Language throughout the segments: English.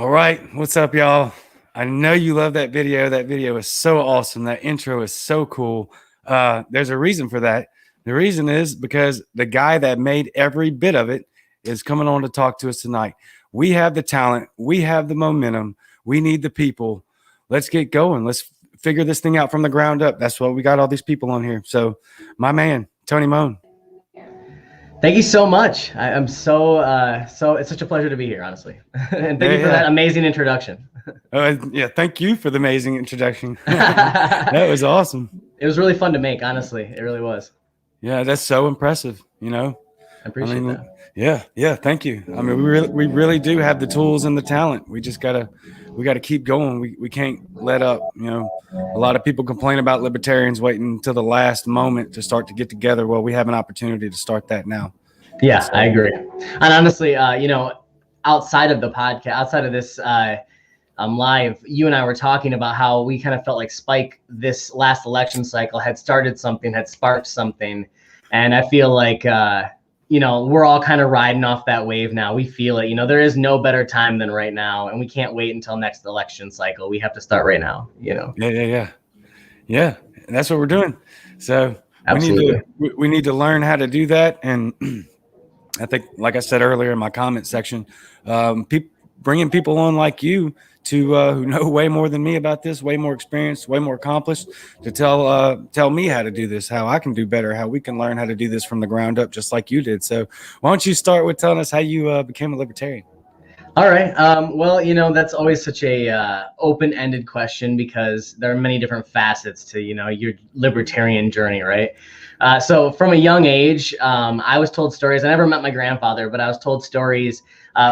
All right, what's up, y'all? I know you love that video. That video is so awesome. That intro is so cool. There's a reason for that. The reason is because the guy that made every bit of it is coming on to talk to us tonight. We have the talent. We have the momentum. We need the people. Let's get going. Let's figure this thing out from the ground up. That's why we got all these people on here. So, my man, Tony Moen. Thank you so much. I'm so it's such a pleasure to be here, honestly. And thank you for that amazing introduction. Yeah, thank you for the amazing introduction. That was awesome. It was really fun to make, honestly. It really was. Yeah, that's so impressive, I appreciate that. Yeah, thank you. I mean, we really do have the tools and the talent. We just gotta keep going. We can't let up. A lot of people complain about libertarians waiting until the last moment to start to get together. Well, we have an opportunity to start that now. Yeah, I agree. And honestly, outside of the podcast, outside of this live, you and I were talking about how we kind of felt like Spike this last election cycle had started something, had sparked something. And I feel like, we're all kind of riding off that wave now. We feel it. There is no better time than right now. And we can't wait until next election cycle. We have to start right now, Yeah. And that's what we're doing. So absolutely. we need to learn how to do that. And I think, like I said earlier in my comment section, bringing people on like you to who know way more than me about this, way more experienced, way more accomplished, to tell me how to do this, how I can do better, how we can learn how to do this from the ground up, just like you did. So why don't you start with telling us how you became a libertarian? All right. Well, that's always such a open-ended question because there are many different facets to, your libertarian journey, right? So from a young age, I was told stories. I never met my grandfather, but I was told stories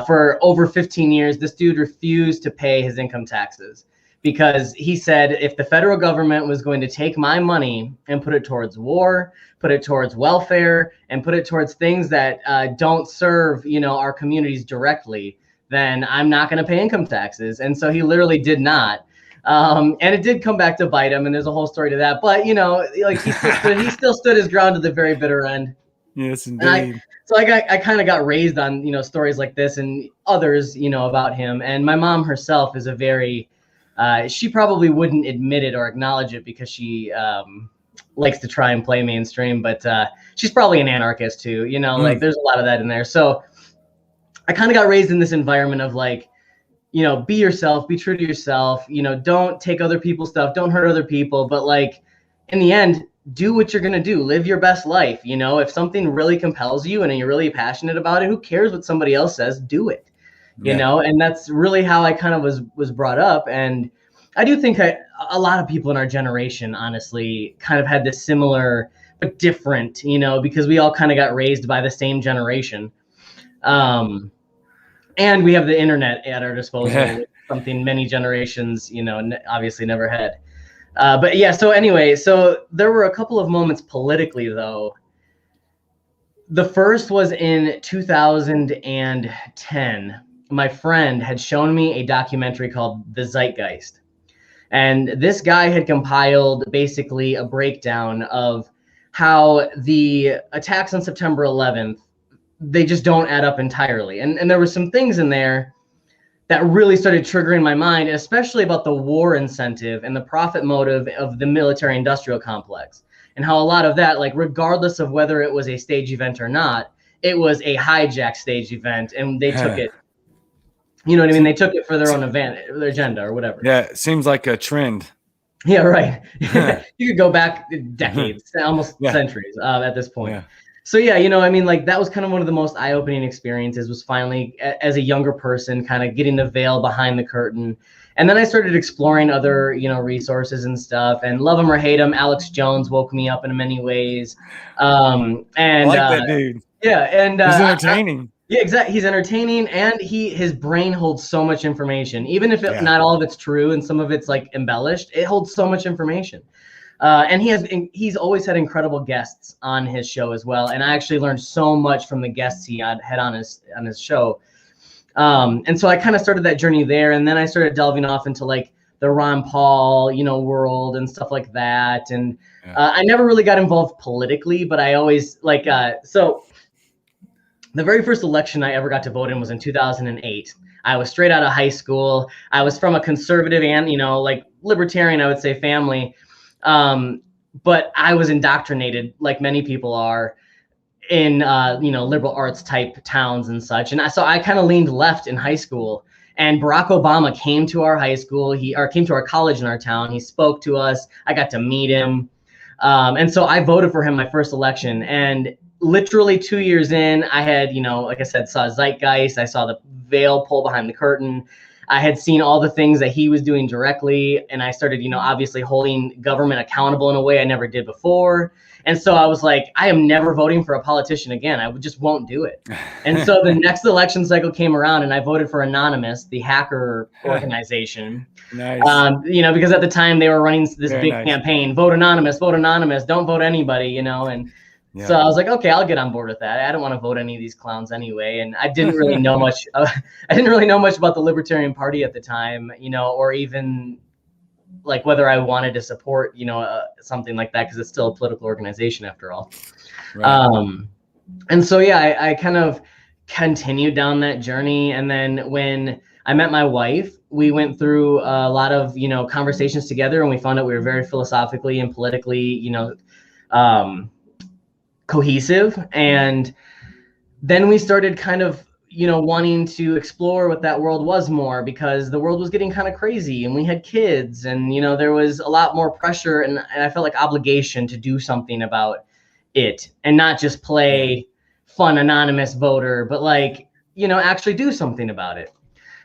for over 15 years. This dude refused to pay his income taxes because he said if the federal government was going to take my money and put it towards war, put it towards welfare, and put it towards things that don't serve, our communities directly, then I'm not going to pay income taxes. And so he literally did not. And it did come back to bite him, and there's a whole story to that. But he still stood his ground to the very bitter end. Yes, indeed. I kind of got raised on stories like this and others about him. And my mom herself is a very she probably wouldn't admit it or acknowledge it because she likes to try and play mainstream, but she's probably an anarchist too. Like there's a lot of that in there. So I kind of got raised in this environment of be yourself, be true to yourself, don't take other people's stuff, don't hurt other people. But in the end, do what you're going to do, live your best life. If something really compels you and you're really passionate about it, who cares what somebody else says, do it, and that's really how I kind of was brought up. And I do think a lot of people in our generation, honestly, kind of had this similar, but different, because we all kind of got raised by the same generation. And we have the internet at our disposal, something many generations, obviously never had. But yeah, so anyway, so there were a couple of moments politically, though. The first was in 2010. My friend had shown me a documentary called The Zeitgeist. And this guy had compiled basically a breakdown of how the attacks on September 11th, they just don't add up entirely. And there were some things in there that really started triggering my mind, especially about the war incentive and the profit motive of the military industrial complex, and how a lot of that, regardless of whether it was a stage event or not, it was a hijacked stage event, and they took it, they took it for their own event, their agenda or whatever. Yeah, it seems like a trend. Yeah, right. You could go back decades, almost centuries at this point. Yeah. So yeah, that was kind of one of the most eye-opening experiences, was finally, as a younger person, kind of getting the veil behind the curtain. And then I started exploring other, resources and stuff. And love him or hate him, Alex Jones woke me up in many ways. And I like that dude. Yeah, and he's entertaining. Yeah, exactly. He's entertaining, and his brain holds so much information. Even if not all of it's true and some of it's embellished, it holds so much information. And he's always had incredible guests on his show as well. And I actually learned so much from the guests he had on his show. And so I kind of started that journey there. And then I started delving off into the Ron Paul, world and stuff like that. And I never really got involved politically, but I always so the very first election I ever got to vote in was in 2008. I was straight out of high school. I was from a conservative and, like libertarian, I would say, family. But I was indoctrinated, like many people are, in liberal arts type towns and such. And so I kind of leaned left in high school. And Barack Obama came to our high school. He came to our college in our town. He spoke to us. I got to meet him. And so I voted for him my first election. And literally 2 years in, I had, like I said, saw Zeitgeist. I saw the veil pull behind the curtain. I had seen all the things that he was doing directly. And I started, obviously holding government accountable in a way I never did before. And so I was like, I am never voting for a politician again. I just won't do it. And so the next election cycle came around and I voted for Anonymous, the hacker organization. Nice. Because at the time they were running this Very big nice. campaign, vote Anonymous, don't vote anybody, and Yeah. so I was like, okay, I'll get on board with that. I don't want to vote any of these clowns anyway. And I didn't really know much. I didn't really know much about the Libertarian Party at the time, or even like whether I wanted to support, something like that, because it's still a political organization after all. Right. And so, yeah, I kind of continued down that journey. And then when I met my wife, we went through a lot of, conversations together, and we found out we were very philosophically and politically, cohesive. And then we started kind of, wanting to explore what that world was more, because the world was getting kind of crazy and we had kids, and, there was a lot more pressure, and I felt like obligation to do something about it, and not just play fun anonymous voter, but like, actually do something about it.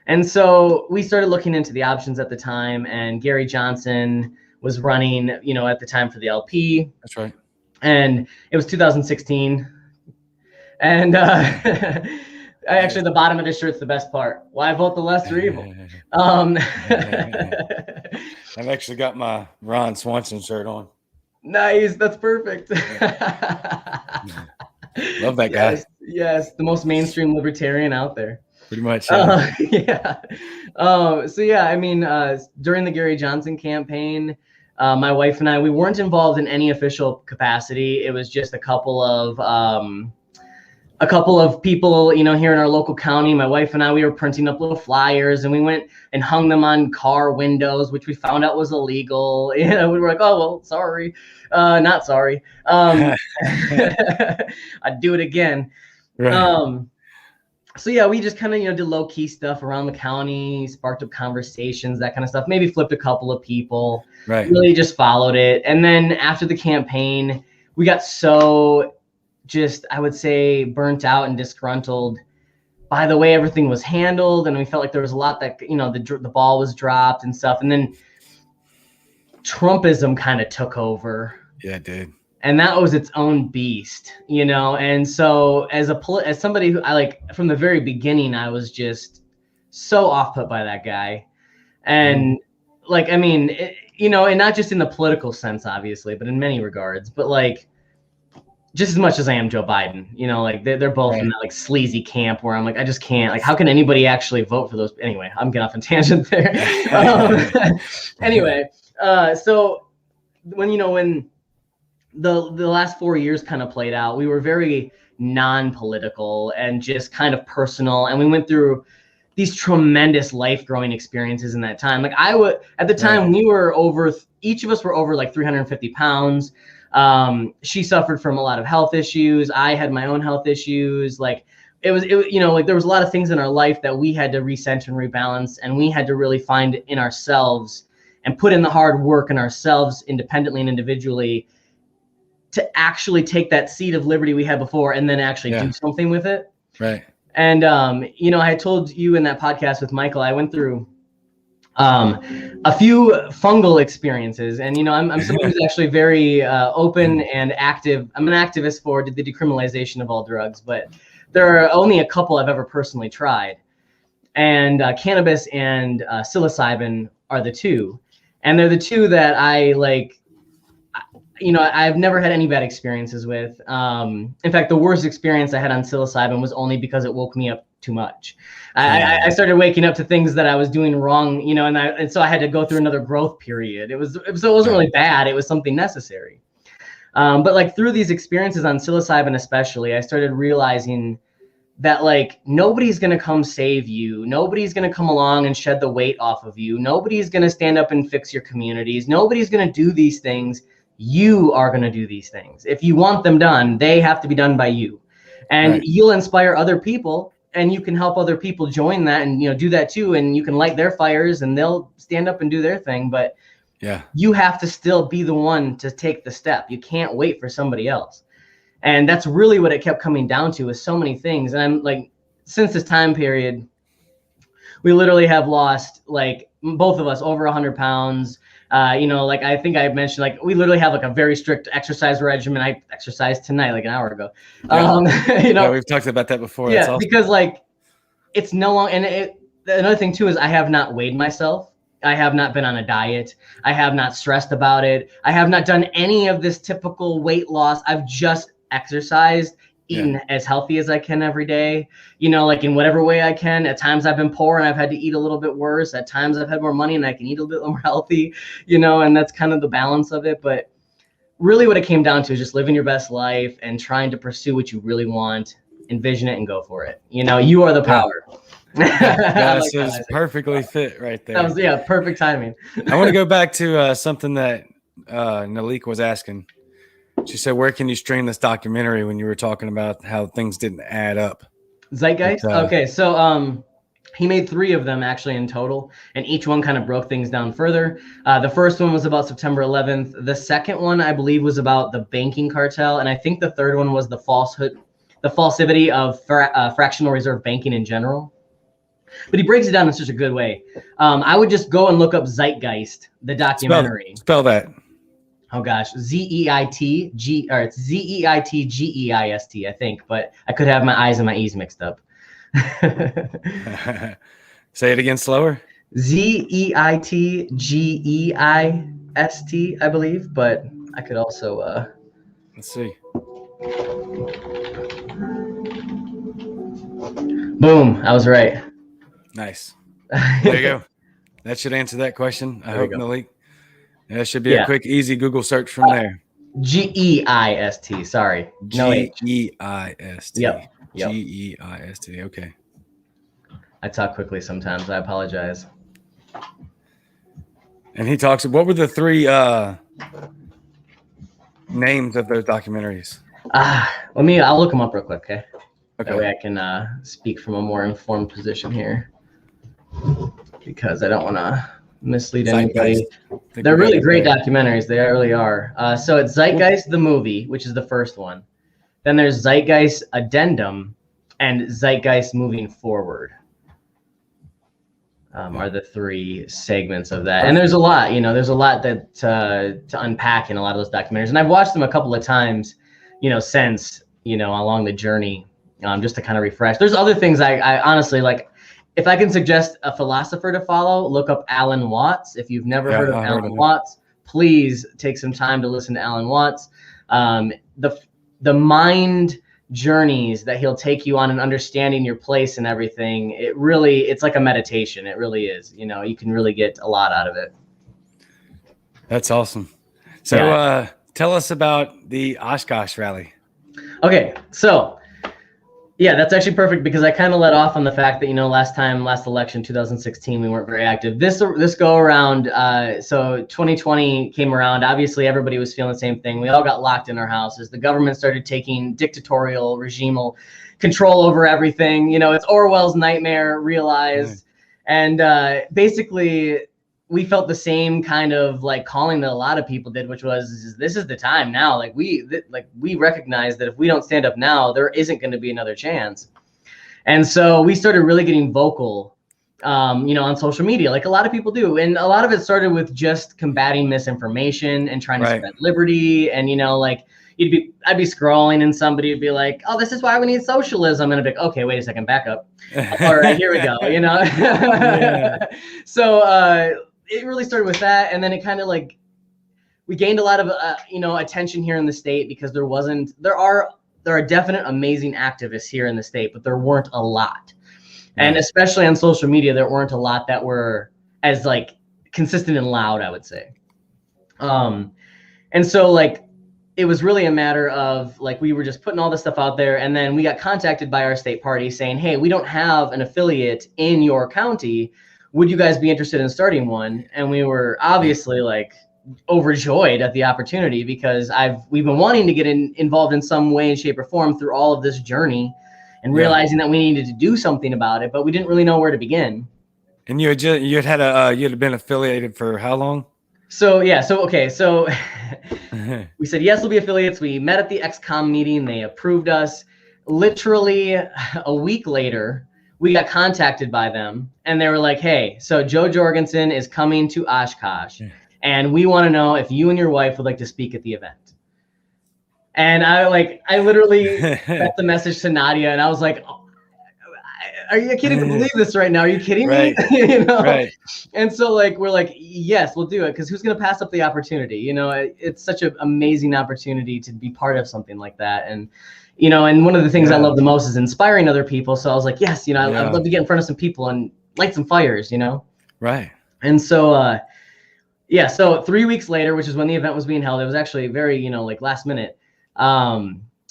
And so we started looking into the options at the time, and Gary Johnson was running, at the time for the LP. That's right. And it was 2016. And actually, the bottom of this shirt's the best part. Why vote the lesser evil? I've actually got my Ron Swanson shirt on. Nice. That's perfect. Love that guy. Yes. The most mainstream libertarian out there. Pretty much. Yeah. So, yeah, I mean, during the Gary Johnson campaign, my wife and I, we weren't involved in any official capacity. It was just a couple of people, here in our local county. My wife and I, we were printing up little flyers, and we went and hung them on car windows, which we found out was illegal. We were like, oh, well, sorry. Not sorry. I'd do it again. Right. So yeah, we just kind of, did low key stuff around the county, sparked up conversations, that kind of stuff, maybe flipped a couple of people, Right. Really just followed it. And then after the campaign, we got so just, I would say, burnt out and disgruntled by the way everything was handled. And we felt like there was a lot that, the ball was dropped and stuff. And then Trumpism kind of took over. Yeah, it did. And that was its own beast, And so as somebody who I like from the very beginning, I was just so off put by that guy. And like, I mean, and not just in the political sense, obviously, but in many regards, but like just as much as I am Joe Biden, like they're both in that like sleazy camp where I'm like, I just can't, like, how can anybody actually vote for those? Anyway, I'm getting off on tangent there. Anyway, so when the last 4 years kind of played out, we were very non-political and just kind of personal, and we went through these tremendous life growing experiences in that time. Like at the time, we were each of us were over like 350 pounds. She suffered from a lot of health issues. I had my own health issues. Like it was like there was a lot of things in our life that we had to recenter and rebalance, and we had to really find in ourselves and put in the hard work in ourselves independently and individually to actually take that seed of liberty we had before and then actually do something with it. Right. And, I told you in that podcast with Michael, I went through a few fungal experiences, and, I'm somebody who's actually very open and active. I'm an activist for the decriminalization of all drugs, but there are only a couple I've ever personally tried. And cannabis and psilocybin are the two. And they're the two that I like. I've never had any bad experiences with. In fact, the worst experience I had on psilocybin was only because it woke me up too much. I started waking up to things that I was doing wrong, and so I had to go through another growth period. It wasn't really bad. It was something necessary. But like through these experiences on psilocybin especially, I started realizing that like nobody's going to come save you. Nobody's going to come along and shed the weight off of you. Nobody's going to stand up and fix your communities. Nobody's going to do these things. You are going to do these things. If you want them done, they have to be done by you. And you'll inspire other people, and you can help other people join that and, you know, do that too. And you can light their fires and they'll stand up and do their thing. But you have to still be the one to take the step. You can't wait for somebody else. And that's really what it kept coming down to, is so many things. And I'm like, since this time period, we literally have lost, like, both of us over 100 pounds. You know, like I think I mentioned, like we literally have like a very strict exercise regimen. I exercised tonight, like an hour ago. You know, we've talked about that before. Yeah, That's awesome. because like it's no longer. And another thing too is I have not weighed myself. I have not been on a diet. I have not stressed about it. I have not done any of this typical weight loss. I've just exercised, eaten as healthy as I can every day, you know, like in whatever way I can. At times I've been poor and I've had to eat a little bit worse. At times I've had more money and I can eat a little bit more healthy, you know, and that's kind of the balance of it. But really what it came down to is just living your best life and trying to pursue what you really want, envision it and go for it. You know, you are the power. That was perfectly fit right there. That was, perfect timing. I want to go back to something that Nalik was asking. She said, where can you stream this documentary, when you were talking about how things didn't add up? Zeitgeist? Okay, so he made 3 of them actually in total, and each one kind of broke things down further. The first one was about September 11th. The second one, I believe, was about the banking cartel, and I think the third one was the falsity of fractional reserve banking in general. But he breaks it down in such a good way. I would just go and look up Zeitgeist, the documentary. Spell that. Oh gosh, Zeitgeist, or it's Zeitgeist, I think, but I could have my I's and my E's mixed up. Say it again slower. Zeitgeist, I believe, but I could also let's see. Boom, I was right. Nice. There you go. That should answer that question. I hope, Malik. That should be a quick, easy Google search from there. Geist. Sorry. Geist. Yep. Geist. Okay. I talk quickly sometimes. I apologize. And he talks. What were the 3 names of those documentaries? I'll look them up real quick. Okay. That way Okay. I can speak from a more informed position here, because I don't want to mislead anybody. They're really great documentaries. They really are. So it's Zeitgeist the movie, which is the first one. Then there's Zeitgeist Addendum and Zeitgeist Moving Forward. Are the 3 segments of that. And there's a lot, you know, there's a lot that to unpack in a lot of those documentaries. And I've watched them a couple of times, you know, since, you know, along the journey, just to kind of refresh. There's other things I honestly like. If I can suggest a philosopher to follow, look up Alan Watts. If you've never heard of Alan Watts, please take some time to listen to Alan Watts. The mind journeys that he'll take you on and understanding your place and everything, it's like a meditation. It really is. You know, you can really get a lot out of it. That's awesome. So tell us about the Oshkosh rally. Okay, so yeah, that's actually perfect, because I kind of let off on the fact that, you know, last election, 2016, we weren't very active. This go around, so 2020 came around. Obviously, everybody was feeling the same thing. We all got locked in our houses. The government started taking dictatorial, regimal control over everything. You know, it's Orwell's nightmare realized. And basically, we felt the same kind of like calling that a lot of people did, which was, this is the time now. Like we recognize that if we don't stand up now, there isn't going to be another chance. And so we started really getting vocal, you know, on social media, like a lot of people do. And a lot of it started with just combating misinformation and trying to spread liberty. And, you know, like I'd be scrolling and somebody would be like, oh, this is why we need socialism. And I'd be like, okay, wait a second, back up. All right, here we go, you know? So, it really started with that, and then it kind of like we gained a lot of you know, attention here in the state, because there are definite amazing activists here in the state, but there weren't a lot. And especially on social media, there weren't a lot that were as like consistent and loud, I would say. And so like it was really a matter of like, we were just putting all this stuff out there, and then we got contacted by our state party saying, hey, we don't have an affiliate in your county. Would you guys be interested in starting one? And we were obviously like overjoyed at the opportunity, because we've been wanting to get involved in some way, shape, or form through all of this journey, and realizing that we needed to do something about it, but we didn't really know where to begin. And you had been affiliated for how long? So we said yes, we'll be affiliates. We met at the XCOM meeting. They approved us. Literally a week later, we got contacted by them, and they were like, hey, so Joe Jorgensen is coming to Oshkosh, and we want to know if you and your wife would like to speak at the event. And I literally sent the message to Nadia, and I was like, are you kidding to believe this right now? Are you kidding me? You know? Right. And so like, we're like, yes, we'll do it. Cause who's going to pass up the opportunity? You know, it's such an amazing opportunity to be part of something like that. And, you know, and one of the things I love the most is inspiring other people. So I was like, yes, you know, I'd love to get in front of some people and light some fires, you know? Right. And so, so 3 weeks later, which is when the event was being held, it was actually very, you know, like last minute.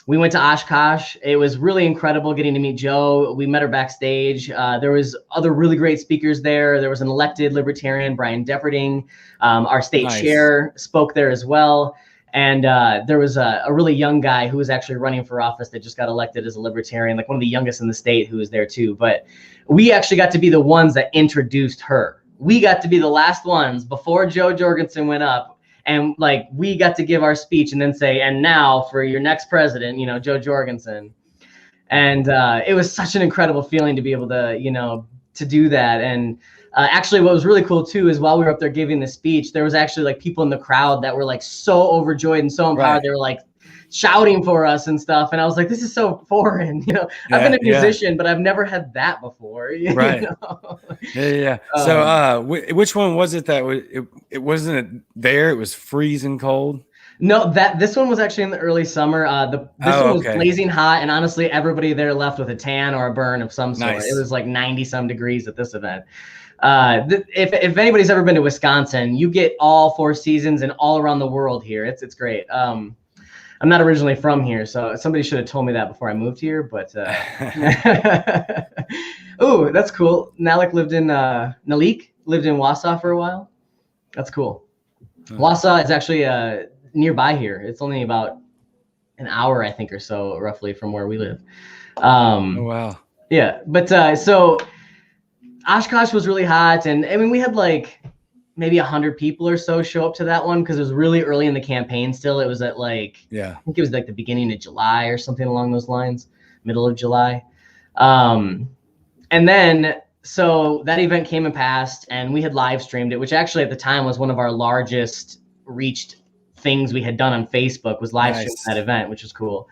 We went to Oshkosh. It was really incredible getting to meet Joe. We met her backstage. There was other really great speakers there. There was an elected libertarian, Brian Depperding. Our state chair spoke there as well. And there was a really young guy who was actually running for office that just got elected as a libertarian, like one of the youngest in the state, who was there too. But we actually got to be the ones that introduced her. We got to be the last ones before Joe Jorgensen went up. And like, we got to give our speech and then say, and now for your next president, you know, Joe Jorgensen. And it was such an incredible feeling to be able to, you know, to do that. And actually what was really cool too, is while we were up there giving the speech, there was actually like people in the crowd that were like so overjoyed and so empowered. Right. They were like shouting for us and stuff. And I was like, this is so foreign. You know, I've been a musician, but I've never had that before. Right. Know? Yeah. So which one was it that it wasn't there? It was freezing cold. No, this one was actually in the early summer. This one was blazing hot, and honestly, everybody there left with a tan or a burn of some sort. Nice. It was like 90 some degrees at this event. If anybody's ever been to Wisconsin, you get all 4 seasons and all around the world here. It's great. I'm not originally from here, so somebody should have told me that before I moved here. But oh, that's cool. Nalik lived in Nalik lived in Wausau for a while. That's cool. Wausau is actually nearby here. It's only about an hour, I think, or so, roughly, from where we live. Oh, wow. Yeah, but so Oshkosh was really hot, and I mean, we had like maybe 100 people or so show up to that one, because it was really early in the campaign still. It was at like, I think it was like the beginning of July or something along those lines, middle of July. And then, so that event came and passed, and we had live streamed it, which actually at the time was one of our largest reached things we had done on Facebook, was live streaming that event, which was cool.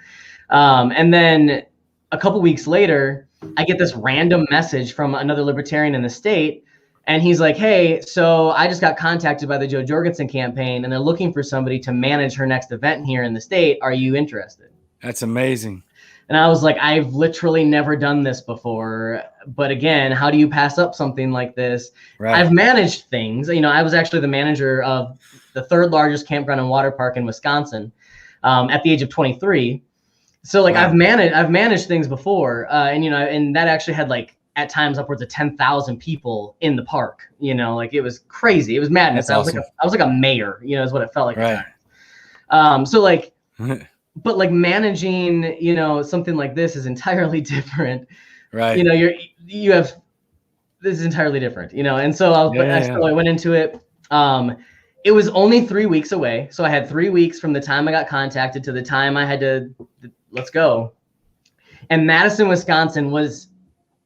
And then a couple weeks later, I get this random message from another libertarian in the state. And he's like, hey, so I just got contacted by the Joe Jorgensen campaign, and they're looking for somebody to manage her next event here in the state. Are you interested? That's amazing. And I was like, I've literally never done this before. But again, how do you pass up something like this? Right. I've managed things. You know, I was actually the manager of the 3rd largest campground and water park in Wisconsin at the age of 23. So like, I've managed things before. And, you know, and that actually had like, at times upwards of 10,000 people in the park, you know, like it was crazy. It was madness. That's awesome. I was like a mayor, you know, is what it felt like. Right. So like, but like managing, you know, something like this is entirely different. Right. You know, this is entirely different, you know? And so I went into it. It was only 3 weeks away. So I had 3 weeks from the time I got contacted to the time I had to, let's go. And Madison, Wisconsin was,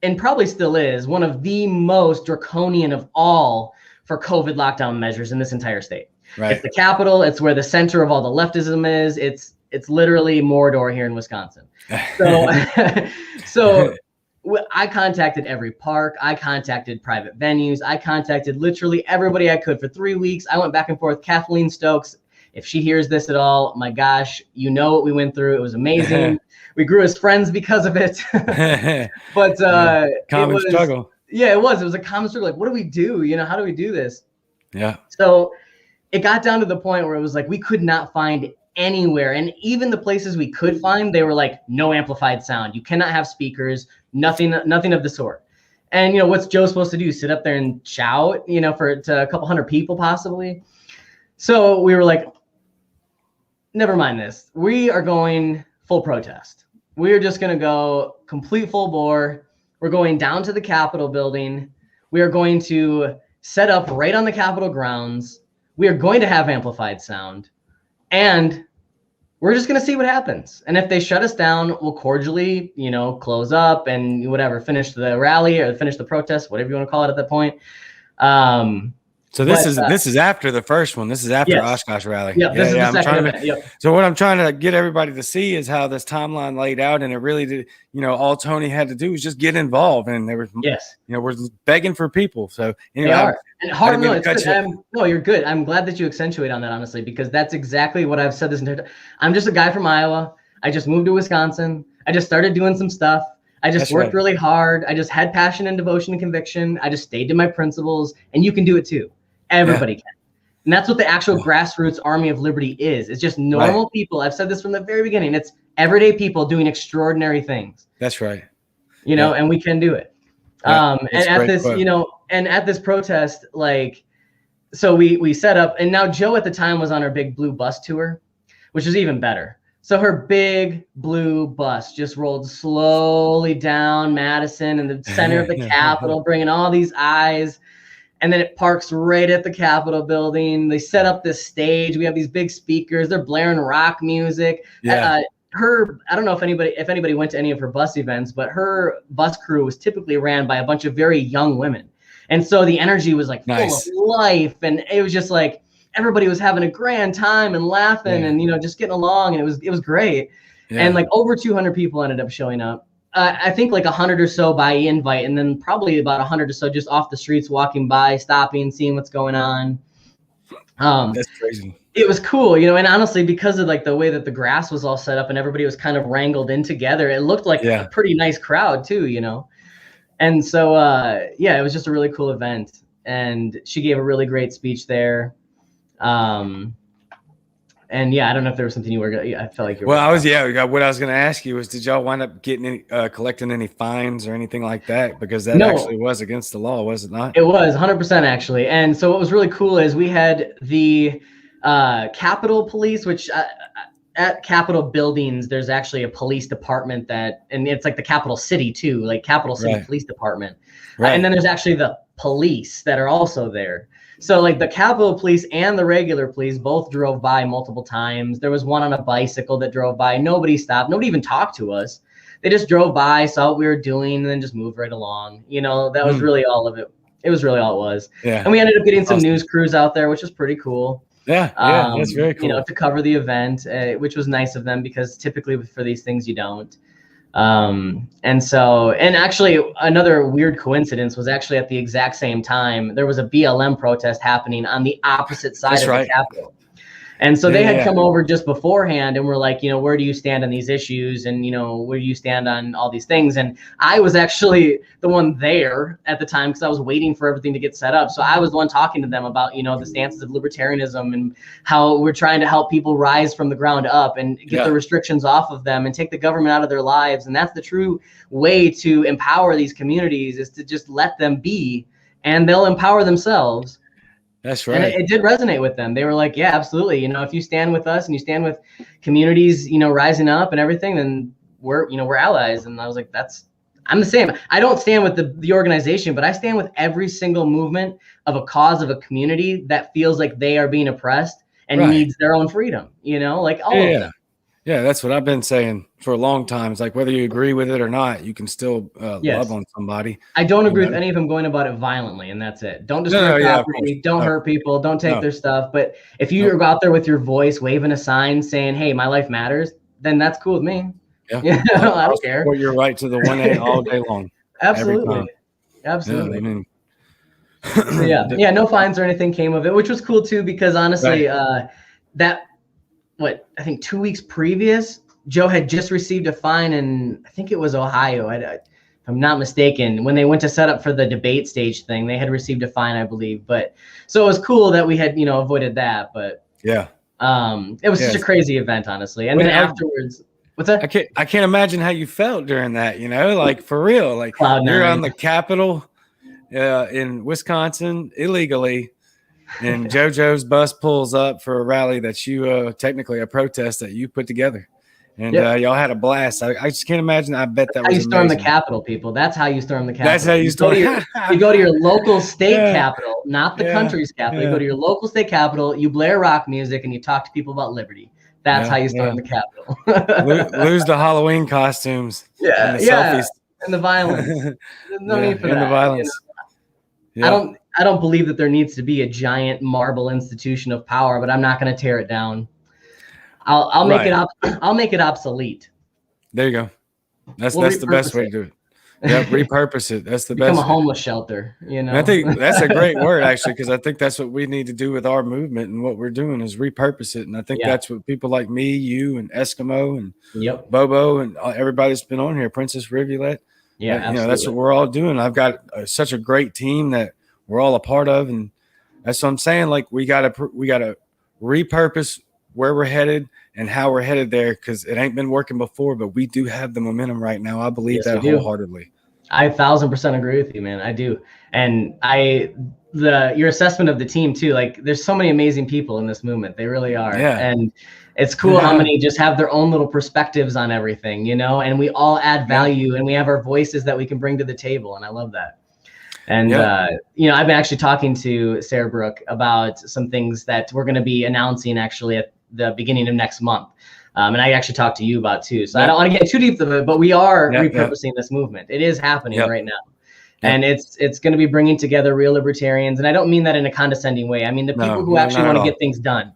and probably still is, one of the most draconian of all for COVID lockdown measures in this entire state. Right. It's the capital. It's where the center of all the leftism is. It's literally Mordor here in Wisconsin. So I contacted every park. I contacted private venues. I contacted literally everybody I could for 3 weeks. I went back and forth. Kathleen Stokes, if she hears this at all, my gosh, you know what we went through. It was amazing. We grew as friends because of it. But common struggle. Yeah, it was a common struggle. Like, what do we do? You know, how do we do this? Yeah. So it got down to the point where it was like, we could not find anywhere. And even the places we could find, they were like, no amplified sound. You cannot have speakers, nothing of the sort. And, what's Joe supposed to do? Sit up there and shout, to a couple hundred people possibly. So we were like, never mind this. We are going full protest. We are just going to go complete full bore. We're going down to the Capitol building. We are going to set up right on the Capitol grounds. We are going to have amplified sound. And we're just going to see what happens. And if they shut us down, we'll cordially, close up and whatever, finish the rally or finish the protest, whatever you want to call it at that point. So this is after the first one. This is after Oshkosh rally. Yep, this is the second event. Yep. So what I'm trying to get everybody to see is how this timeline laid out, and it really did. All Tony had to do was just get involved, and there was we're begging for people. So anyway, they are. And hard no, it's good. No, you're good. I'm glad that you accentuate on that, honestly, because that's exactly what I've said this entire time. I'm just a guy from Iowa. I just moved to Wisconsin. I just started doing some stuff. I just worked really hard. I just had passion and devotion and conviction. I just stayed to my principles, and you can do it too. Everybody can. And that's what the actual grassroots army of liberty is. It's just normal people. I've said this from the very beginning. It's everyday people doing extraordinary things. That's right. And we can do it. And at this, and at this protest, so we set up, and now Joe at the time was on her big blue bus tour, which is even better. So her big blue bus just rolled slowly down Madison in the center of the Capitol, bringing all these eyes. And then it parks right at the Capitol building. They set up this stage. We have these big speakers. They're blaring rock music. I don't know if anybody went to any of her bus events, but her bus crew was typically ran by a bunch of very young women. And so the energy was full of life. And it was just like everybody was having a grand time and laughing and, just getting along. And it was great. Yeah. And over 200 people ended up showing up. I think 100 or so by invite, and then probably about 100 or so just off the streets, walking by, stopping, seeing what's going on. That's crazy. It was cool, and honestly, because of the way that the grass was all set up and everybody was kind of wrangled in together, it looked like a pretty nice crowd too, And so, it was just a really cool event, and she gave a really great speech there. And I don't know if there was something you were going to, I felt like you were. Well, what I was going to ask you was, did y'all wind up getting collecting any fines or anything like that? Because that actually was against the law, was it not? It was 100% actually. And so what was really cool is we had the Capitol Police, which at Capitol buildings, there's actually a police department and it's like the Capitol City too, Capitol City Police Department. And then there's actually the police that are also there. So the Capitol Police and the regular police both drove by multiple times. There was one on a bicycle that drove by. Nobody stopped. Nobody even talked to us. They just drove by, saw what we were doing, and then just moved right along. That was really all of it. It was really all it was. Yeah. And we ended up getting some news crews out there, which was pretty cool. Yeah, that's very cool. To cover the event, which was nice of them because typically for these things you don't. And actually another weird coincidence was actually at the exact same time, there was a BLM protest happening on the opposite side of the Capitol. And so they had come over just beforehand and were like, where do you stand on these issues? And, where do you stand on all these things? And I was actually the one there at the time because I was waiting for everything to get set up. So I was the one talking to them about, the stances of libertarianism and how we're trying to help people rise from the ground up and get the restrictions off of them and take the government out of their lives. And that's the true way to empower these communities, is to just let them be, and they'll empower themselves. That's right. And it did resonate with them. They were like, yeah, absolutely. If you stand with us and you stand with communities, rising up and everything, then we're allies. And I was like, I'm the same. I don't stand with the organization, but I stand with every single movement of a cause of a community that feels like they are being oppressed and needs their own freedom, all of them. Yeah, that's what I've been saying for a long time. It's whether you agree with it or not, you can still love on somebody. I don't agree with any of them going about it violently, and that's it. Don't destroy property. Don't hurt people. Don't take their stuff. But if you go out there with your voice, waving a sign saying, hey, my life matters, then that's cool with me. Yeah. I don't care. Support your right to the 1A all day long. Absolutely. Absolutely. Yeah, no fines or anything came of it, which was cool too, because honestly, I think 2 weeks previous, Joe had just received a fine in, I think it was Ohio, if I'm not mistaken, when they went to set up for the debate stage thing. They had received a fine, I believe. But so it was cool that we had, avoided that. But yeah, It was such a Yes. crazy event, honestly. And then afterwards, what's that? I can't imagine how you felt during that, you know, like for real. Like Cloud you're on nine. the Capitol in Wisconsin illegally, and JoJo's bus pulls up for a rally that you technically a protest that you put together. And Yep. y'all had a blast. I just can't imagine. I bet that How was you storm the amazing. Capitol, people. That's how you storm the Capitol. That's how you storm. You go to your local state Yeah. capital, not the country's capital. Yeah. You go to your local state capital, you blare rock music, and you talk to people about liberty. That's how you storm the Capitol. Lose the Halloween costumes. Yeah, And the selfies. And the violence. There's no need for that. And the violence. You know? I don't believe that there needs to be a giant marble institution of power, but I'm not going to tear it down. I'll make it obsolete. There you go. That's the best way to do it. Yeah, repurpose it. That's the best. Become a homeless shelter, you know. And I think that's a great word, actually, because I think that's what we need to do with our movement, and what we're doing is repurpose it. And I think that's what people like me, you, and Eskimo, and Bobo, and everybody that's been on here, Princess Rivulet. Yeah, you know, that's what we're all doing. I've got such a great team that we're all a part of, and that's what I'm saying. Like we gotta repurpose where we're headed and how we're headed there, because it ain't been working before, but we do have the momentum right now. I believe that wholeheartedly. I 1000% agree with you, man. I do. And your assessment of the team too, like there's so many amazing people in this movement. They really are. Yeah. And it's cool how many just have their own little perspectives on everything, you know, and we all add value and we have our voices that we can bring to the table. And I love that. And, you know, I've been actually talking to Sarah Brooke about some things that we're going to be announcing actually at the beginning of next month. And I actually talked to you about too. So I don't want to get too deep into it, but we are repurposing this movement. It is happening right now. And it's going to be bringing together real libertarians. And I don't mean that in a condescending way. I mean the people who actually want to get things done.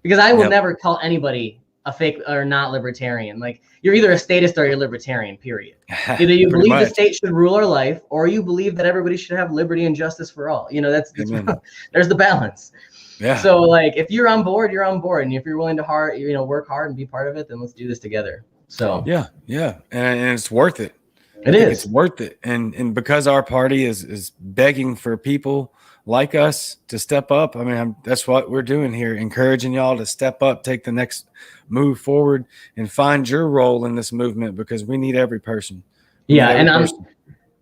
Because I will never call anybody a fake or not libertarian. Like you're either a statist or you're a libertarian, period. Either you believe the state should rule our life, or you believe that everybody should have liberty and justice for all. You know, that's there's the balance. Yeah. So like if you're on board, you're on board. And if you're willing to work hard and be part of it, then let's do this together. So yeah. And it's worth it. It's worth it. And because our party is begging for people like us to step up. I mean, that's what we're doing here, encouraging y'all to step up, take the next move forward, and find your role in this movement, because we need every person.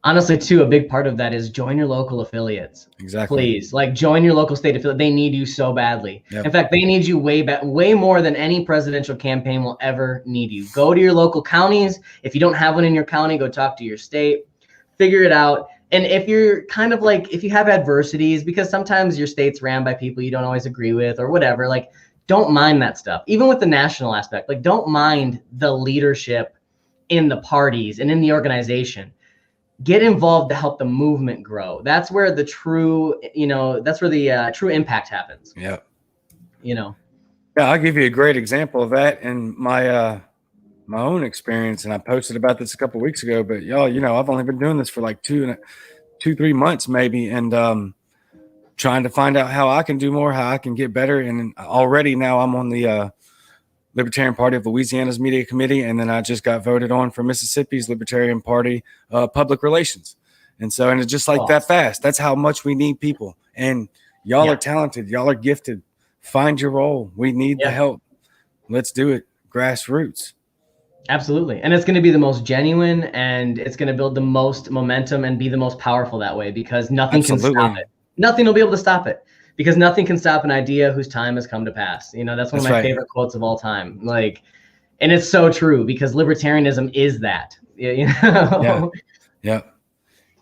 Honestly, too, a big part of that is join your local affiliates. Exactly. Please, like join your local state affiliate. They need you so badly. Yep. In fact, they need you way more than any presidential campaign will ever need you. Go to your local counties. If you don't have one in your county, go talk to your state. Figure it out. And if you're kind of like, if you have adversities, because sometimes your state's ran by people you don't always agree with or whatever, like don't mind that stuff. Even with the national aspect, like don't mind the leadership in the parties and in the organization. Get involved to help the movement grow. That's where the true, true impact happens. Yeah. Yeah, I'll give you a great example of that in my own experience, and I posted about this a couple of weeks ago. But y'all, I've only been doing this for like 3 months maybe, and trying to find out how I can do more, how I can get better. And already now I'm on the Libertarian Party of Louisiana's media committee, and then I just got voted on for Mississippi's Libertarian Party public relations. And it's just like that fast. That's how much we need people. And y'all are talented. Y'all are gifted. Find your role. We need the help. Let's do it. Grassroots. Absolutely. And it's going to be the most genuine, and it's going to build the most momentum and be the most powerful that way, because nothing can stop it. Nothing will be able to stop it, because nothing can stop an idea whose time has come to pass. That's one of my favorite quotes of all time. Like, and it's so true, because libertarianism is that. Yeah.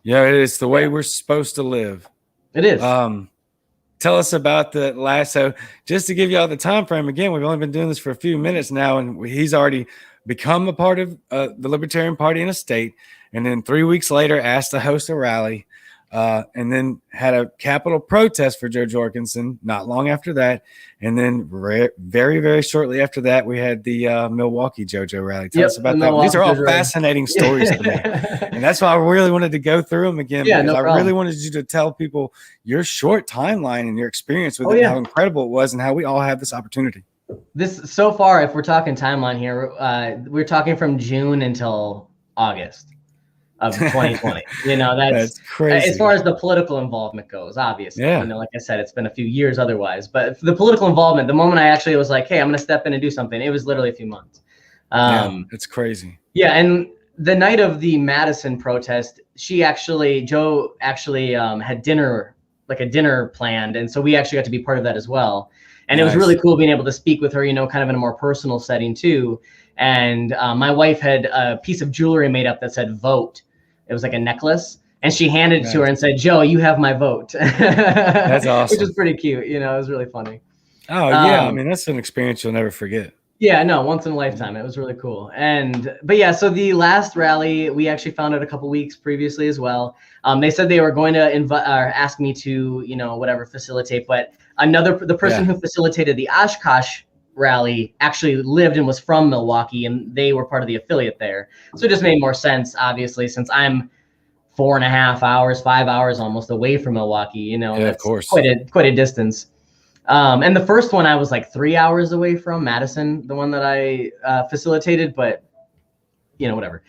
It's the way we're supposed to live. It is. Tell us about the last. So just to give y'all the time frame again, we've only been doing this for a few minutes now, and he's already become a part of the Libertarian Party in a state, and then 3 weeks later asked to host a rally, and then had a Capitol protest for Joe Jorgensen not long after that, and then very, very shortly after that, we had the Milwaukee JoJo rally. Tell us about that. These are all fascinating stories to me, and that's why I really wanted to go through them again, because I really wanted you to tell people your short timeline and your experience with it, how incredible it was, and how we all have this opportunity. This so far, if we're talking timeline here, we're talking from June until August. of 2020. You know, that's crazy. as far as the political involvement goes, obviously. Yeah. You know, like I said, it's been a few years otherwise. But for the political involvement, the moment I actually was like, hey, I'm going to step in and do something, it was literally a few months. It's crazy. Yeah, and the night of the Madison protest, Joe actually had dinner, like a dinner planned, and so we actually got to be part of that as well. And it was really cool being able to speak with her, you know, kind of in a more personal setting too. And my wife had a piece of jewelry made up that said "vote." It was like a necklace, and she handed it to her and said, "Joe, you have my vote." That's awesome. Which is pretty cute. You know, it was really funny. Oh yeah, I mean that's an experience you'll never forget. Yeah, no, once in a lifetime. It was really cool. But yeah, so the last rally we actually found out a couple weeks previously as well. They said they were going to invite or ask me to, you know, whatever, facilitate. But the person who facilitated the Oshkosh rally actually lived and was from Milwaukee, and they were part of the affiliate there. So it just made more sense, obviously, since I'm 4.5 hours, 5 hours almost away from Milwaukee. You know, of course, quite a distance. And the first one I was like 3 hours away from, Madison, the one that I facilitated, but you know, whatever.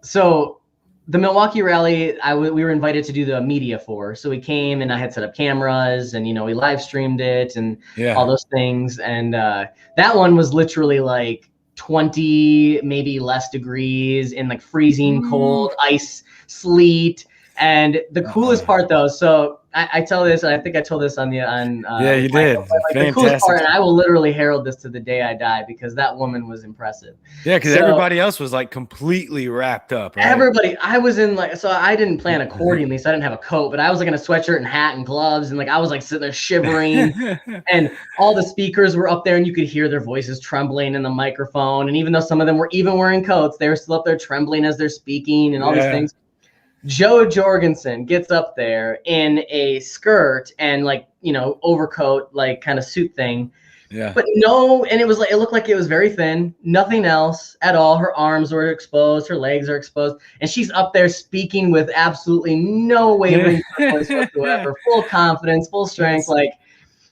So the Milwaukee rally, we were invited to do the media for. So we came and I had set up cameras and, you know, we live streamed it and all those things. And that one was literally like 20, maybe less degrees in like freezing cold, ice, sleet. And the coolest part though, so I tell this, I think I told this on you did. Like, the coolest part, and I will literally herald this to the day I die because that woman was impressive. Yeah, because everybody else was like completely wrapped up. Right? Everybody, I was in like, so I didn't plan accordingly, so I didn't have a coat, but I was like in a sweatshirt and hat and gloves, and like I was like sitting there shivering, and all the speakers were up there, and you could hear their voices trembling in the microphone, and even though some of them were even wearing coats, they were still up there trembling as they're speaking and all these things. Joe Jorgensen gets up there in a skirt and like, you know, overcoat, like kind of suit thing. Yeah. But no, and it looked like it was very thin, nothing else at all. Her arms were exposed, her legs are exposed, and she's up there speaking with absolutely no wavering voice whatsoever, full confidence, full strength, like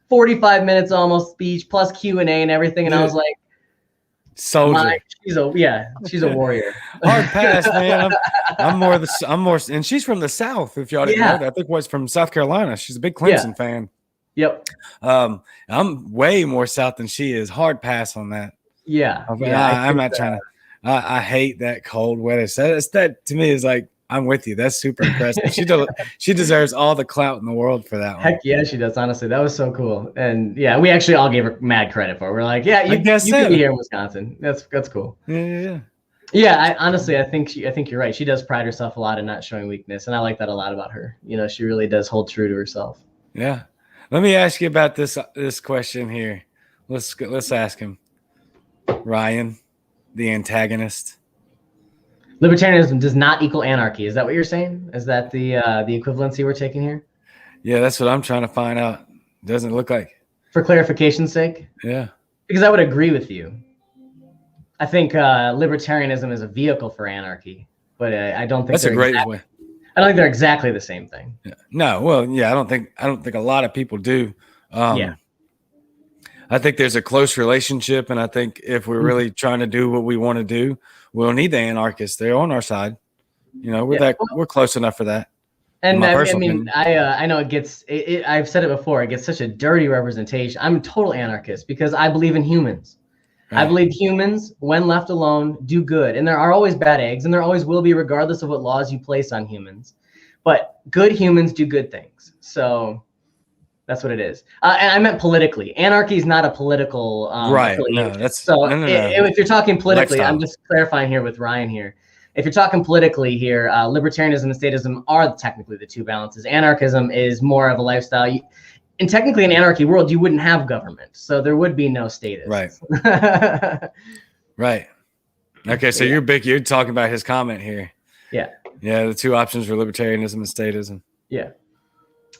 45 minutes almost speech plus Q&A and everything. And I was like, soldier. She's a warrior. Hard pass, man. I'm more, and she's from the South. If y'all didn't know that, I think was from South Carolina. She's a big Clemson fan. Yep. I'm way more South than she is. Hard pass on that. Yeah. I'm not trying to. I hate that cold weather. That to me is like, I'm with you. That's super impressive. She deserves all the clout in the world for that one. Heck yeah, she does. Honestly, that was so cool. And yeah, we actually all gave her mad credit for it. We're like, yeah, you could be here in Wisconsin. That's cool. Yeah. Yeah, I think you're right. She does pride herself a lot in not showing weakness, and I like that a lot about her. You know, she really does hold true to herself. Yeah. Let me ask you about this question here. Let's ask him. Ryan, the antagonist. Libertarianism does not equal anarchy. Is that what you're saying? Is that the equivalency we're taking here? Yeah, that's what I'm trying to find out. Doesn't look like. For clarification's sake? Yeah. Because I would agree with you. I think libertarianism is a vehicle for anarchy, but I don't think that's a great way. I don't think they're exactly the same thing. Yeah. No, well, yeah, I don't think a lot of people do. I think there's a close relationship, and I think if we're really trying to do what we want to do, we'll need the anarchists. They're on our side. You know, we're close enough for that. And I mean, I know it gets. I've said it before. It gets such a dirty representation. I'm a total anarchist because I believe in humans. Right. I believe humans, when left alone, do good. And there are always bad eggs, and there always will be, regardless of what laws you place on humans. But good humans do good things. So that's what it is. And I meant politically. Anarchy is not a political right. No, that's so. No. If you're talking politically, Lifestyle. I'm just clarifying here with Ryan here. If you're talking politically here, libertarianism and statism are technically the two balances. Anarchism is more of a lifestyle. And technically, in an anarchy world, you wouldn't have government, so there would be no status. Right. Right. Okay, so you're talking about his comment here. Yeah. Yeah, the two options were libertarianism and statism. Yeah.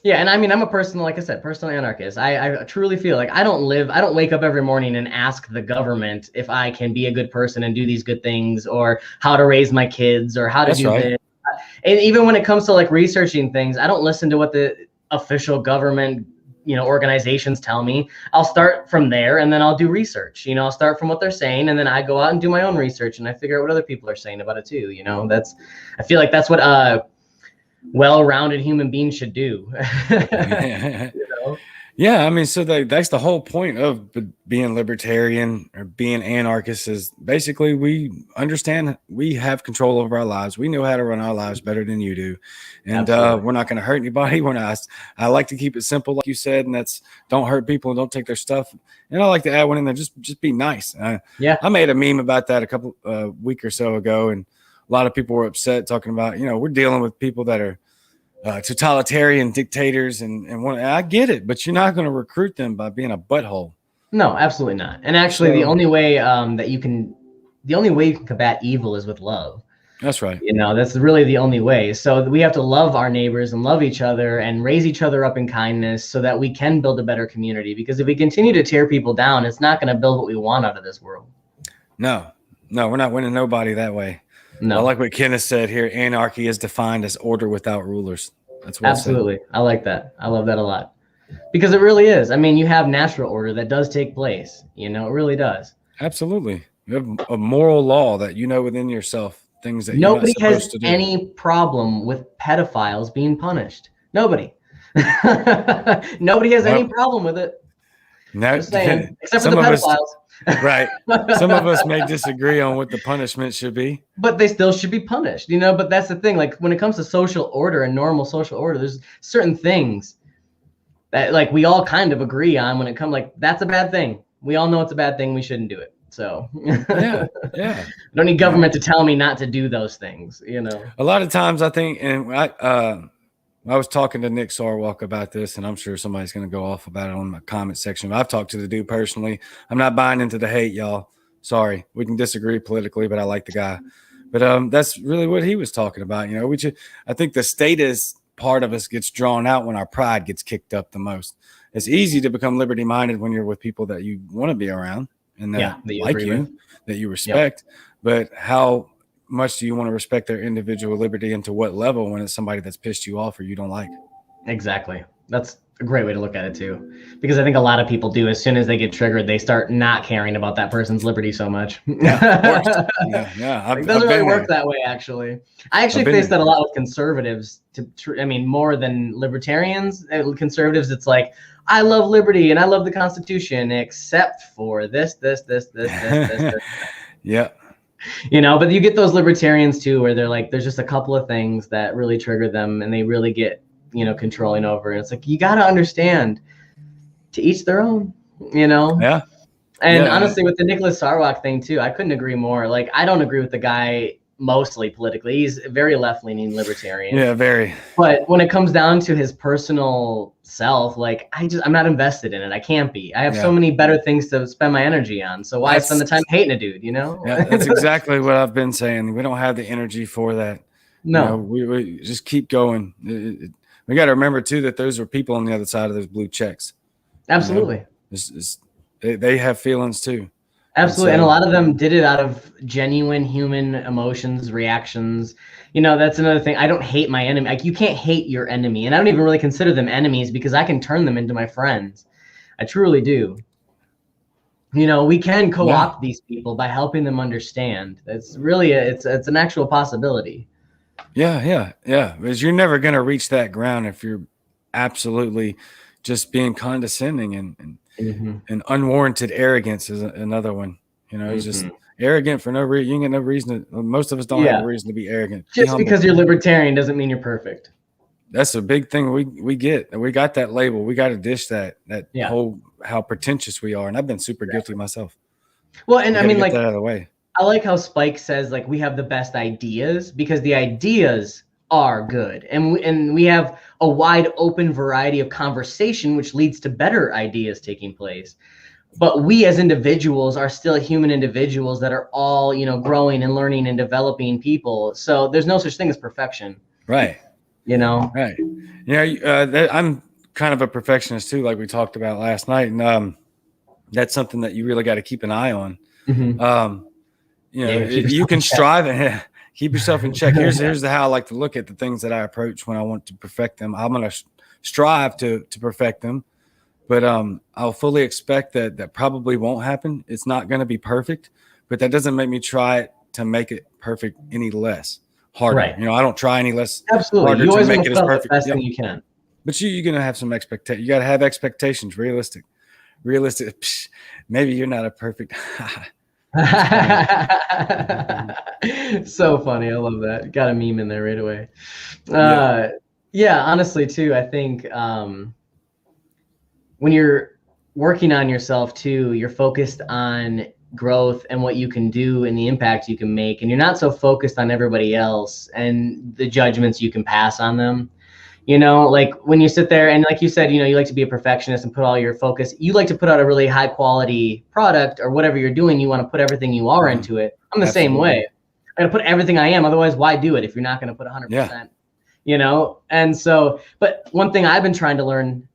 Yeah, and I mean, I'm a personal, like I said, personal anarchist. I truly feel like I don't wake up every morning and ask the government if I can be a good person and do these good things, or how to raise my kids, or how to do this. And even when it comes to like researching things, I don't listen to what the official government, organizations tell me. I'll start from there, and then I'll do research. I'll start from what they're saying, and then I go out and do my own research, and I figure out what other people are saying about it too. I feel like that's what well-rounded human beings should do. Yeah, I mean, so that's the whole point of being libertarian or being anarchist is basically we understand we have control over our lives. We know how to run our lives better than you do. And we're not going to hurt anybody. I like to keep it simple, like you said, and that's don't hurt people and don't take their stuff. And I like to add one in there, just be nice. I made a meme about that a couple week or so ago, and a lot of people were upset talking about, we're dealing with people that are totalitarian dictators, and I get it, but you're not going to recruit them by being a butthole. No, absolutely not. And actually, the only way you can combat evil is with love. That's right. That's really the only way. So we have to love our neighbors and love each other and raise each other up in kindness so that we can build a better community. Because if we continue to tear people down, it's not going to build what we want out of this world. No, we're not winning nobody that way. No. I like what Kenneth said here. Anarchy is defined as order without rulers. That's what absolutely. I like that. I love that a lot because it really is. I mean, you have natural order that does take place. It really does. Absolutely. You have a moral law that within yourself, things that nobody you're not supposed has to do. Any problem with pedophiles being punished. Nobody. Nobody has any problem with it. No, except for the pedophiles. Right. Some of us may disagree on what the punishment should be, but they still should be punished, but that's the thing. Like when it comes to social order and normal social order, there's certain things that like we all kind of agree on when it comes that's a bad thing. We all know it's a bad thing. We shouldn't do it. So yeah. I don't need government to tell me not to do those things, A lot of times I think, and I was talking to Nick Sarwalk about this, and I'm sure somebody's going to go off about it on my comment section. I've talked to the dude personally. I'm not buying into the hate, y'all. Sorry. We can disagree politically, but I like the guy. But that's really what he was talking about. I think the statist part of us gets drawn out when our pride gets kicked up the most. It's easy to become liberty-minded when you're with people that you want to be around and that like you, that you respect. Yep. But how much do you want to respect their individual liberty and to what level when it's somebody that's pissed you off or you don't like? Exactly. That's a great way to look at it too, because I think a lot of people do. As soon as they get triggered, they start not caring about that person's liberty so much. Yeah. It doesn't really work that way. Actually, I face that a lot with conservatives. More than libertarians, conservatives. It's like, I love liberty and I love the Constitution, except for this. Yeah. But you get those libertarians too, where they're like, there's just a couple of things that really trigger them and they really get, controlling over. And it's like, you got to understand, to each their own, Yeah. And honestly, with the Nicholas Sarwalk thing too, I couldn't agree more. Like, I don't agree with the guy mostly politically. He's a very left-leaning libertarian. Yeah, very. But when it comes down to his personal self, like I'm not invested in it. I can't be. I have so many better things to spend my energy on. So why spend the time hating a dude, Yeah, that's exactly what I've been saying. We don't have the energy for that. No. We just keep going. We got to remember too that those are people on the other side of those blue checks. Absolutely. They have feelings too. Absolutely. And a lot of them did it out of genuine human emotions, reactions. That's another thing. I don't hate my enemy. Like, you can't hate your enemy. And I don't even really consider them enemies because I can turn them into my friends. I truly do. We can co-opt these people by helping them understand. It's really, it's an actual possibility. Yeah. Because you're never going to reach that ground if you're absolutely just being condescending and unwarranted arrogance is another one. It's just arrogant for no reason. You get no reason to. Most of us don't have a reason to be arrogant. Just because you're libertarian doesn't mean you're perfect. That's a big thing we get. We got that label. We got to dish that whole how pretentious we are. And I've been super guilty myself. Well, and get that out of the way. I like how Spike says like we have the best ideas because the ideas are good, and we have a wide open variety of conversation, which leads to better ideas taking place. But we as individuals are still human individuals that are all, growing and learning and developing people. So there's no such thing as perfection. Right. Right. I'm kind of a perfectionist too, like we talked about last night. And that's something that you really got to keep an eye on. Mm-hmm. If you can strive and keep yourself in check. Here's how I like to look at the things that I approach when I want to perfect them. I'm going to strive to perfect them. but I'll fully expect that probably won't happen. It's not going to be perfect, but that doesn't make me try to make it perfect any less harder. Right. You know, I don't try any less Absolutely. harder You to always make want it to as put out the perfect. best Yep. thing you can. But you're going to have some expectations. You got to have expectations, realistic. Psh, maybe you're not a perfect. So funny. I love that. Got a meme in there right away. Yeah. Yeah, honestly too, I think when you're working on yourself too, you're focused on growth and what you can do and the impact you can make, and you're not so focused on everybody else and the judgments you can pass on them. You know, like when you sit there and like you said, you know, you like to be a perfectionist and put all your focus, you like to put out a really high quality product or whatever you're doing, you want to put everything you are into it. I'm the same way. I'm going to put everything I am. Otherwise, why do it if you're not going to put 100%, you know? And so, but one thing I've been trying to learn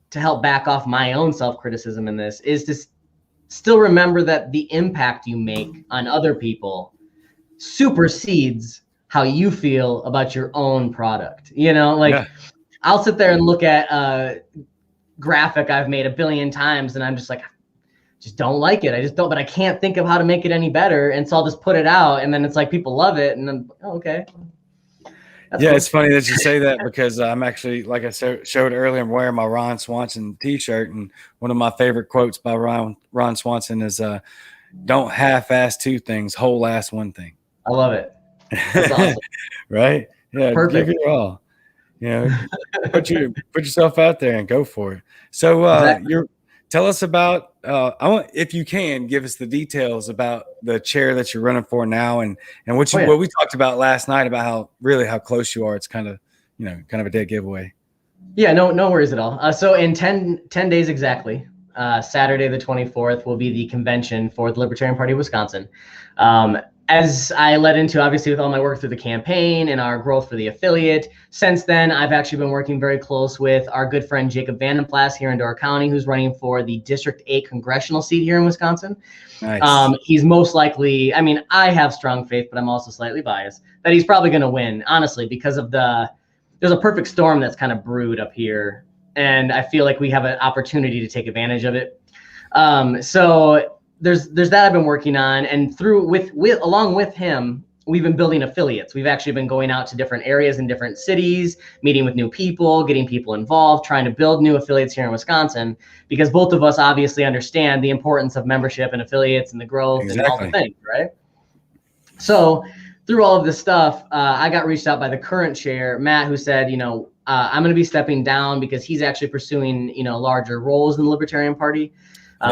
to help back off my own self-criticism in this is to still remember that the impact you make on other people supersedes how you feel about your own product. You know, like I'll sit there and look at a graphic I've made 1 billion times and I'm just like, just don't like it. I just don't, but I can't think of how to make it any better. And so I'll just put it out and then it's like people love it. And then, oh, okay. That's cool. It's funny that you say that because I'm actually, like I showed earlier, I'm wearing my Ron Swanson t-shirt. And one of my favorite quotes by Ron Swanson is, don't half-ass 2 things, whole-ass 1 thing. I love it. That's awesome. Right? Yeah. Perfect. Give it all. You know, put yourself out there and go for it. So exactly. Tell us about, if you can, give us the details about the chair that you're running for now and what we talked about last night about how close you are. It's kind of a dead giveaway. Yeah, no worries at all. So in 10 days exactly, Saturday the 24th will be the convention for the Libertarian Party of Wisconsin. As I led into, obviously, with all my work through the campaign and our growth for the affiliate, since then, I've actually been working very close with our good friend Jacob Vandenplas here in Door County, who's running for the District 8 congressional seat here in Wisconsin. Nice. He's most likely, I mean, I have strong faith, but I'm also slightly biased, that he's probably going to win, honestly, because of there's a perfect storm that's kind of brewed up here. And I feel like we have an opportunity to take advantage of it. So there's that I've been working on, and along with him, we've been building affiliates. We've actually been going out to different areas in different cities, meeting with new people, getting people involved, trying to build new affiliates here in Wisconsin, because both of us obviously understand the importance of membership and affiliates and the growth and all the things, right? So through all of this stuff, I got reached out by the current chair, Matt, who said, I'm going to be stepping down because he's actually pursuing, larger roles in the Libertarian Party,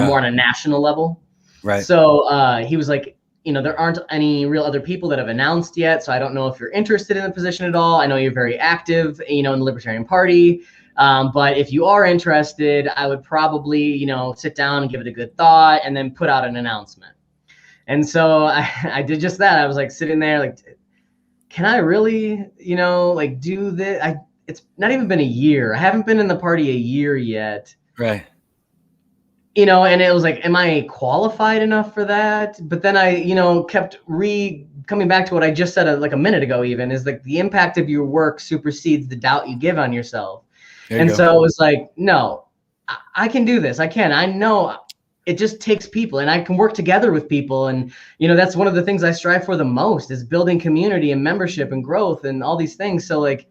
more on a national level. Right. So he was like, there aren't any real other people that have announced yet. So I don't know if you're interested in the position at all. I know you're very active, in the Libertarian Party. But if you are interested, I would probably, sit down and give it a good thought and then put out an announcement. And so I did just that. I was like sitting there like, can I really, do this? It's not even been a year. I haven't been in the party a year yet. Right. And it was like, am I qualified enough for that? But then I, kept coming back to what I just said like a minute ago, even is like the impact of your work supersedes the doubt you give on yourself. And so it was like, no, I can do this. I can. I know it just takes people, and I can work together with people. And, that's one of the things I strive for the most is building community and membership and growth and all these things. So like,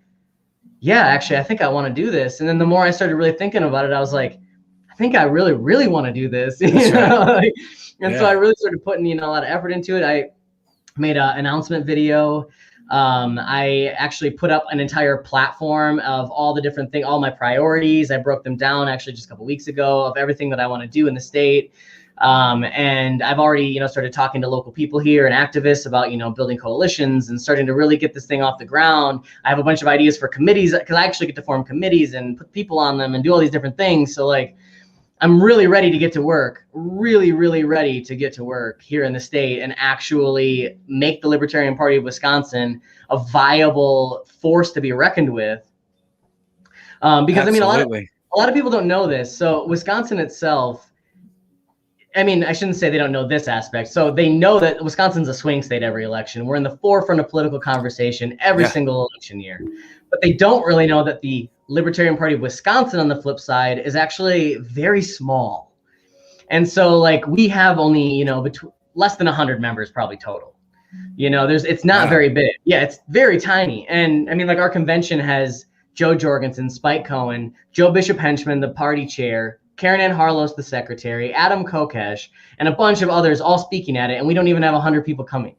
yeah, actually, I think I want to do this. And then the more I started really thinking about it, I was like, I think I really, really want to do this. So I really started putting, a lot of effort into it. I made an announcement video. I actually put up an entire platform of all the different things, all my priorities. I broke them down actually just a couple weeks ago of everything that I want to do in the state. And I've already, started talking to local people here and activists about, building coalitions and starting to really get this thing off the ground. I have a bunch of ideas for committees because I actually get to form committees and put people on them and do all these different things. So like, I'm really ready to get to work, really, really ready to get to work here in the state and actually make the Libertarian Party of Wisconsin a viable force to be reckoned with. Because absolutely. I mean, a lot of people don't know this. So Wisconsin itself, I mean, I shouldn't say they don't know this aspect. So they know that Wisconsin's a swing state every election. We're in the forefront of political conversation every single election year. But they don't really know that the Libertarian Party of Wisconsin, on the flip side, is actually very small. And so like we have only, you know, less than 100 members probably total. You know, it's not very big. Yeah, it's very tiny. And I mean, like our convention has Joe Jorgensen, Spike Cohen, Joe Bishop Henchman, the party chair, Karen Ann Harlos, the secretary, Adam Kokesh, and a bunch of others all speaking at it. And we don't even have 100 people coming.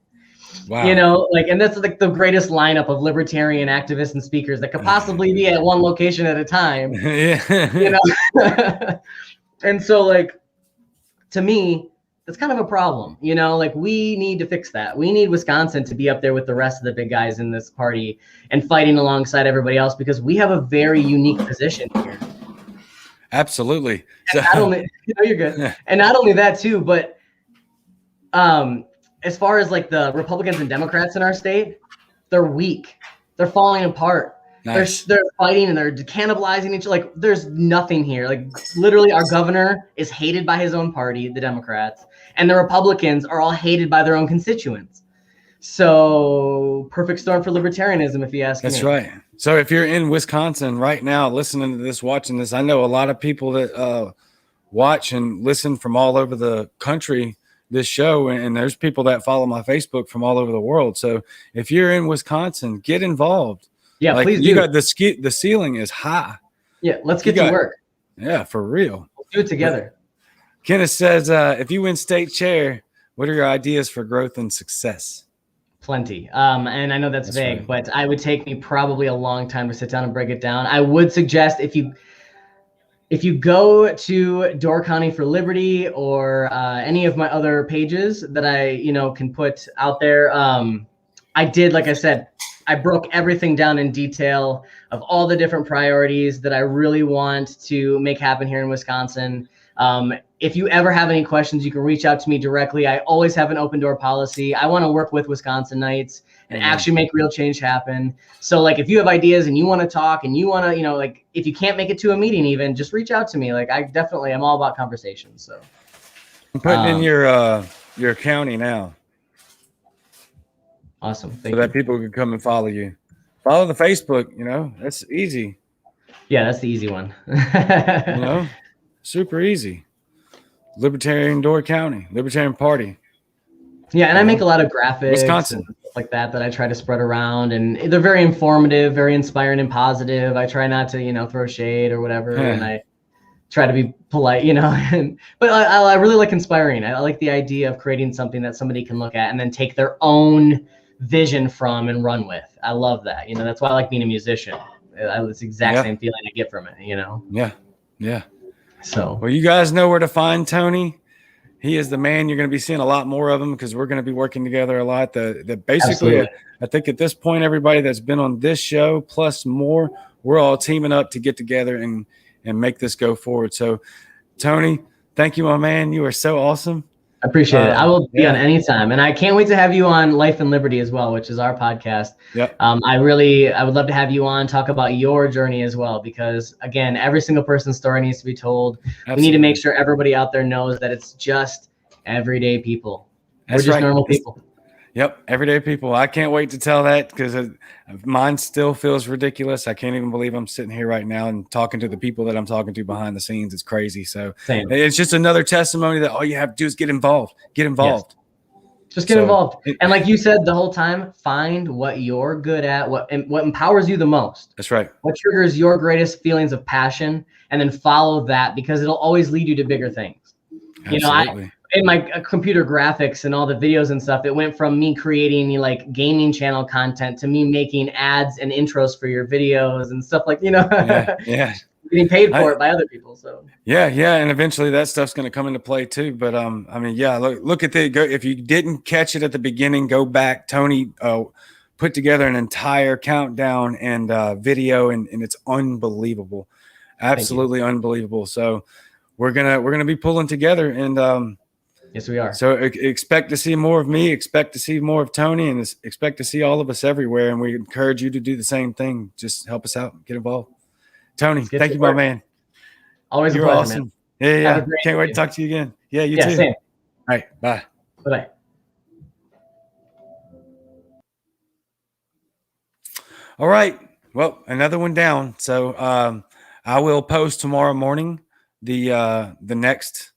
Wow. You know, like, and that's like the greatest lineup of libertarian activists and speakers that could possibly be at one location at a time. Yeah. You know? And so like, to me, that's kind of a problem, you know, like we need to fix that. We need Wisconsin to be up there with the rest of the big guys in this party and fighting alongside everybody else, because we have a very unique position here. Absolutely. So, not only, you know, you're good. And not only that too, but as far as like the Republicans and Democrats in our state, they're weak. They're falling apart. Nice. They're fighting and they're cannibalizing each other. Like there's nothing here. Like literally our governor is hated by his own party, the Democrats, and the Republicans are all hated by their own constituents. So perfect storm for libertarianism, if you ask me. That's right. So if you're in Wisconsin right now, listening to this, watching this, I know a lot of people that watch and listen from all over the country, this show, and there's people that follow my Facebook from all over the world. So if you're in Wisconsin, get involved. Yeah, like please do. You got the ceiling is high. Yeah, let's get to work. Yeah, for real. Let's do it together. Kenneth says, if you win state chair, what are your ideas for growth and success? Plenty. And I know that's vague, right, but it would take me probably a long time to sit down and break it down. I would suggest if you go to Door County for Liberty or any of my other pages that I, you know, can put out there, I did, like I said, I broke everything down in detail of all the different priorities that I really want to make happen here in Wisconsin. If you ever have any questions, you can reach out to me directly. I always have an open door policy. I want to work with Wisconsinites and actually make real change happen. So like, if you have ideas and you want to talk and you want to, you know, like if you can't make it to a meeting, even just reach out to me. Like I'm all about conversations. So I'm putting in your county now. Awesome. Thank you. That people can come and follow you. Follow the Facebook, you know, that's easy. Yeah, that's the easy one. You know, super easy. Libertarian Door County, Libertarian Party. Yeah, and I make a lot of graphics, Wisconsin, and stuff like that I try to spread around, and they're very informative, very inspiring and positive. I try not to, you know, throw shade or whatever, and I try to be polite, you know. But I really like inspiring. I like the idea of creating something that somebody can look at and then take their own vision from and run with. I love that. You know, that's why I like being a musician. It's the exact same feeling I get from it, you know? Yeah. So, well, you guys know where to find Tony. He is the man. You're going to be seeing a lot more of him because we're going to be working together a lot. The basically, I think at this point, everybody that's been on this show plus more, we're all teaming up to get together and make this go forward. So, Tony, thank you, my man. You are so awesome. I appreciate it. I will be on anytime. And I can't wait to have you on Life and Liberty as well, which is our podcast. Yep. I would love to have you on, talk about your journey as well, because again, every single person's story needs to be told. Absolutely. We need to make sure everybody out there knows that it's just everyday people. We're just normal people. Yep. Everyday people. I can't wait to tell that because mine still feels ridiculous. I can't even believe I'm sitting here right now and talking to the people that I'm talking to behind the scenes. It's crazy. So It's just another testimony that all you have to do is get involved. Get involved. Yes. Just get involved. And like you said the whole time, find what you're good at, what empowers you the most. That's right. What triggers your greatest feelings of passion, and then follow that, because it'll always lead you to bigger things. Absolutely. You know, in my computer graphics and all the videos and stuff, it went from me creating like gaming channel content to me making ads and intros for your videos and stuff like, you know, getting paid for it by other people. So yeah. And eventually that stuff's going to come into play too. But I mean, look at if you didn't catch it at the beginning, go back. Tony put together an entire countdown and video, and it's unbelievable. Absolutely unbelievable. So we're gonna be pulling together, and yes, we are. So expect to see more of me, expect to see more of Tony, and expect to see all of us everywhere. And we encourage you to do the same thing. Just help us out, get involved. Tony, thank you, my man. Always a pleasure, awesome, man. Yeah. Can't wait to talk to you again. Yeah, you too. Same. All right, bye. Bye-bye. All right. Well, another one down. So I will post tomorrow morning the next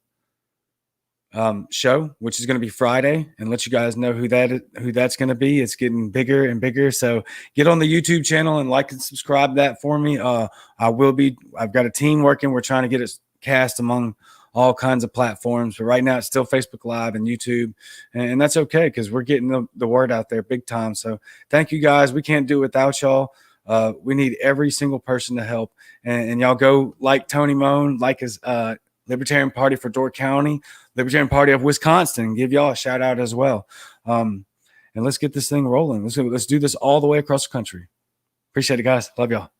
show, which is going to be Friday, and let you guys know who that's going to be. It's getting bigger and bigger. So get on the YouTube channel and like and subscribe that for me. I've got a team working. We're trying to get it cast among all kinds of platforms, but right now it's still Facebook Live and YouTube, and that's okay because we're getting the word out there big time. So thank you guys. We can't do it without y'all. We need every single person to help, and y'all go like Tony Moen, like his Libertarian Party for Door County, Libertarian Party of Wisconsin. Give y'all a shout out as well. And let's get this thing rolling. Let's do this all the way across the country. Appreciate it, guys. Love y'all.